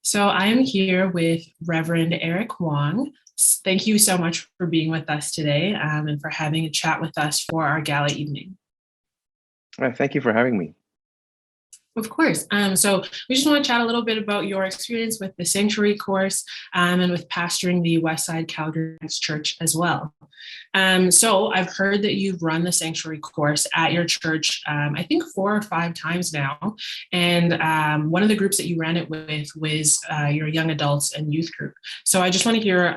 So I am here with Reverend Erich Wong. Thank you so much for being with us today and for having a chat with us for our gala evening. Thank you for having me. Of course. So we just want to chat a little bit about your experience with the Sanctuary course and with pastoring the Westside Calgary Church as well. So I've heard that you've run the Sanctuary course at your church, I think 4 or 5 times now. And one of the groups that you ran it with was your young adults and youth group. So I just want to hear,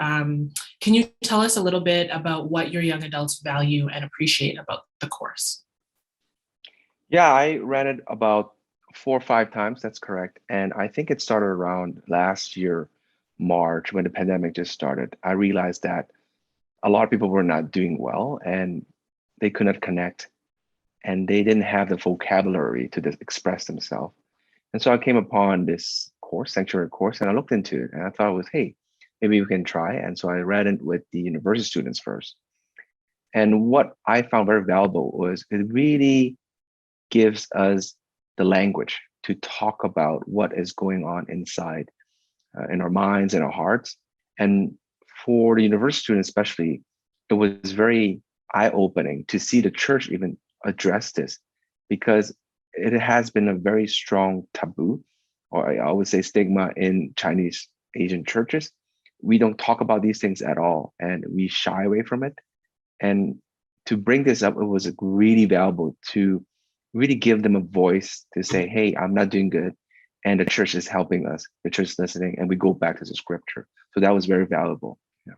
can you tell us a little bit about what your young adults value and appreciate about the course? Yeah, I ran it about 4 or 5 times. That's correct. And I think it started around last year, March, when the pandemic just started. I realized that a lot of people were not doing well and they could not connect and they didn't have the vocabulary to express themselves. And so I came upon this course, Sanctuary course, and I looked into it and I thought it was, hey, maybe we can try. And so I ran it with the university students first. And what I found very valuable was it really gives us the language to talk about what is going on inside in our minds and our hearts. And for the university students, especially, it was very eye-opening to see the church even address this because it has been a very strong taboo, or I would say stigma in Chinese Asian churches. We don't talk about these things at all, and we shy away from it. And to bring this up, it was really valuable to really give them a voice to say, hey, I'm not doing good. And the church is helping us, the church is listening, and we go back to the scripture. So that was very valuable. Yeah.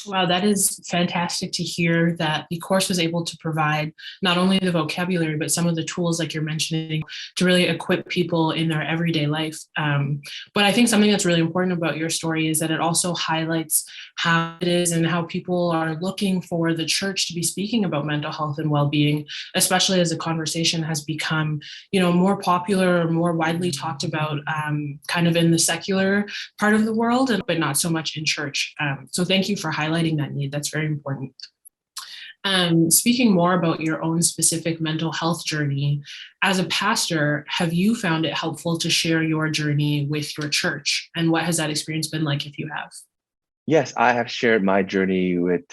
Wow, that is fantastic to hear that the course was able to provide not only the vocabulary, but some of the tools like you're mentioning to really equip people in their everyday life. But I think something that's really important about your story is that it also highlights how it is and how people are looking for the church to be speaking about mental health and well-being, especially as the conversation has become, more popular or more widely talked about kind of in the secular part of the world, but not so much in church. So thank you for highlighting that need. That's very important. Speaking more about your own specific mental health journey, as a pastor, have you found it helpful to share your journey with your church? And what has that experience been like if you have? Yes, I have shared my journey with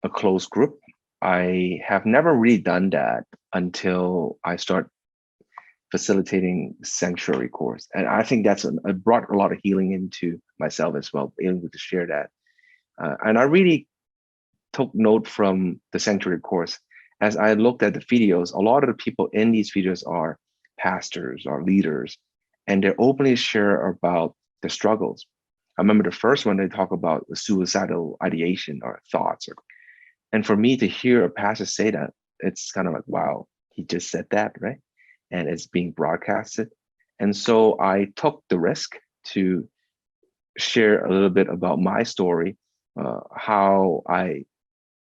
a close group. I have never really done that until I start facilitating sanctuary course. And I think it brought a lot of healing into myself as well, being able to share that. And I really took note from the sanctuary course. As I looked at the videos, a lot of the people in these videos are pastors or leaders, and they openly share about the struggles. I remember the first one, they talk about the suicidal ideation or thoughts. And for me to hear a pastor say that, it's kind of like, wow, he just said that, right? And it's being broadcasted. And so I took the risk to share a little bit about my story, how I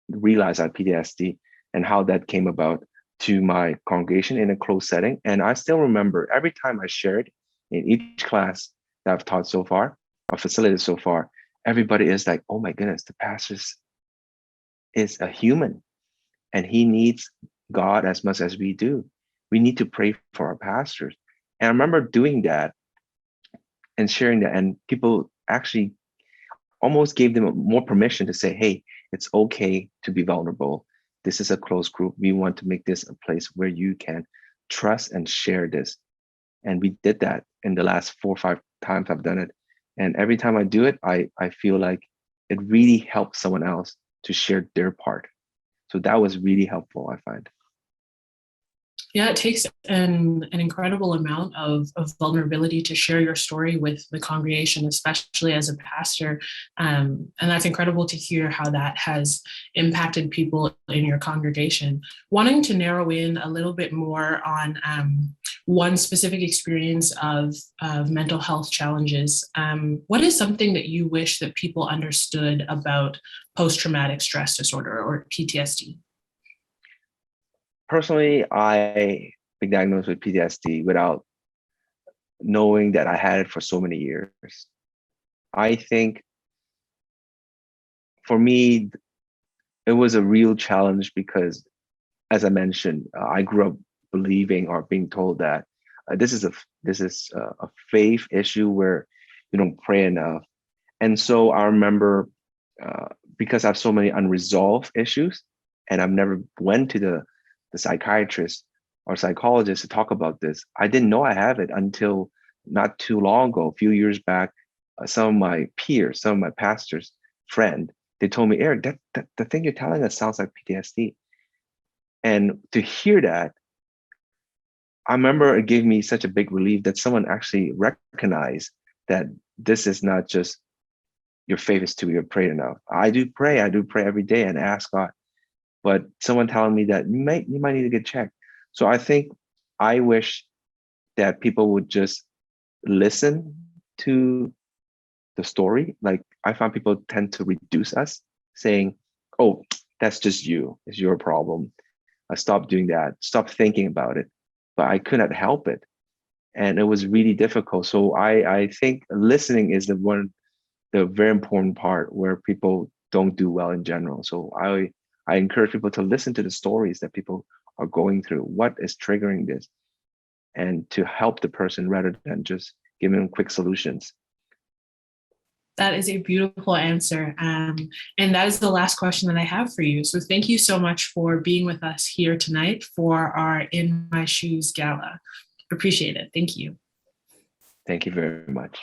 realized I had PTSD and how that came about to my congregation in a closed setting. And I still remember every time I shared in each class that I've taught so far, or facilitated so far, everybody is like, oh my goodness, the pastor is a human and he needs God as much as we do. We need to pray for our pastors. And I remember doing that and sharing that, and people actually almost gave them more permission to say, hey, it's okay to be vulnerable. This is a closed group. We want to make this a place where you can trust and share this. And we did that in the last 4 or 5 times I've done it. And every time I do it, I feel like it really helps someone else to share their part. So that was really helpful, I find. Yeah, it takes an incredible amount of vulnerability to share your story with the congregation, especially as a pastor. And that's incredible to hear how that has impacted people in your congregation. Wanting to narrow in a little bit more on one specific experience of mental health challenges, what is something that you wish that people understood about post-traumatic stress disorder or PTSD? Personally, I been diagnosed with PTSD without knowing that I had it for so many years. I think for me, it was a real challenge because, as I mentioned, I grew up believing or being told that This is a faith issue where you don't pray enough. And so I remember, because I have so many unresolved issues, and I've never went to the psychiatrist or psychologist to talk about this. I didn't know I have it until not too long ago, a few years back. Some of my peers, some of my pastors, friend, they told me, Eric, that the thing you're telling us sounds like PTSD. And to hear that, I remember it gave me such a big relief that someone actually recognized that this is not just your faith is too, you're prayed enough. I do pray every day and ask God, but someone telling me that you might need to get checked. So I think I wish that people would just listen to the story. Like I found people tend to reduce us, saying, "Oh, that's just you. It's your problem. Stop doing that. Stop thinking about it." But I could not help it, and it was really difficult. So I think listening is the very important part where people don't do well in general. So I encourage people to listen to the stories that people are going through. What is triggering this, and to help the person rather than just giving them quick solutions. That is a beautiful answer. And that is the last question that I have for you. So thank you so much for being with us here tonight for our In My Shoes Gala. Appreciate it. Thank you. Thank you very much.